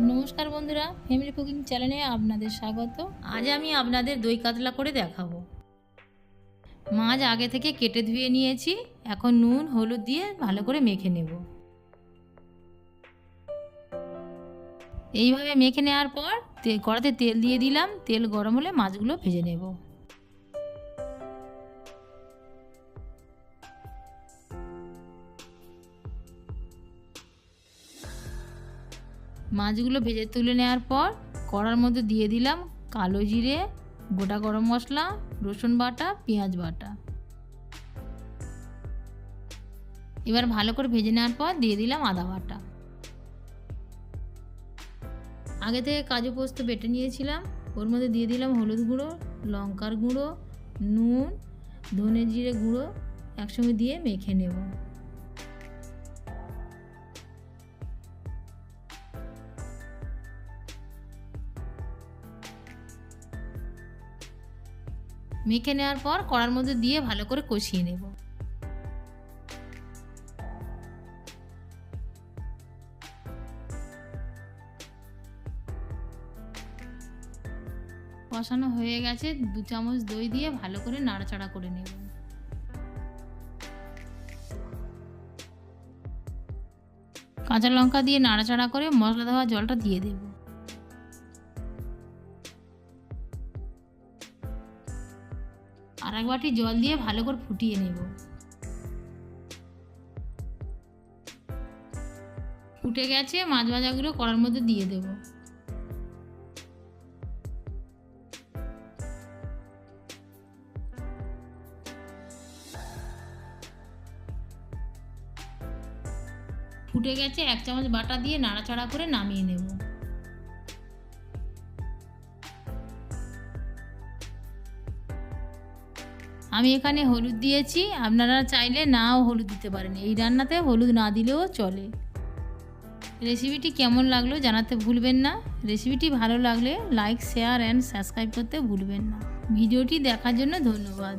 নমস্কার বন্ধুরা, family cooking চ্যানেলে আপনাদের স্বাগত। আজ আমি আপনাদের দই কাতলা করে দেখাবো। মাছ আগে থেকে কেটে ধুয়ে নিয়েছি, এখন নুন হলুদ দিয়ে ভালো করে মেখে নেব। এইভাবে মেখে নেওয়ার পর কড়াতে তেল দিয়ে দিলাম, তেল গরম হলে মাছগুলো ভেজে নেব। মাছগুলো ভেজে তুলে নেওয়ার পর কড়ার মধ্যে দিয়ে দিলাম কালো জিরে, গোটা গরম মশলা, রসুন বাটা, পেঁয়াজ বাটা। এবার ভালো করে ভেজে নেওয়ার পর দিয়ে দিলাম আদা বাটা। আগে থেকে কাজু পোস্ত বেটে নিয়েছিলাম, ওর মধ্যে দিয়ে দিলাম হলুদ গুঁড়ো, লঙ্কার গুঁড়ো, নুন, ধনে জিরে গুঁড়ো একসঙ্গে দিয়ে মেখে নেব। মেখে নেওয়ার পর কড়ার মধ্যে দিয়ে ভালো করে কষিয়ে নেব। কষানো হয়ে গেছে, 2 চামচ দই দিয়ে ভালো করে নাড়াচাড়া করে নেব। কাঁচা লঙ্কা দিয়ে নাড়াচাড়া করে মশলা দেওয়া জলটা দিয়ে দেব। আর এক বাটি জল দিয়ে ভালো করে ফুটিয়ে নেব। ফুটে গেছে, মাছ ভাজাগুলো কড়ার মধ্যে দিয়ে দেব। ফুটে গেছে, 1 চামচ বাটা দিয়ে নাড়াচাড়া করে নামিয়ে নেব। আমি এখানে হলুদ দিয়েছি, আপনারা চাইলে নাও হলুদ দিতে পারেন। এই রান্নাতে হলুদ না দিলেও চলে। রেসিপিটি কেমন লাগলো জানাতে ভুলবেন না। রেসিপিটি ভালো লাগলে লাইক, শেয়ার অ্যান্ড সাবস্ক্রাইব করতে ভুলবেন না। ভিডিওটি দেখার জন্য ধন্যবাদ।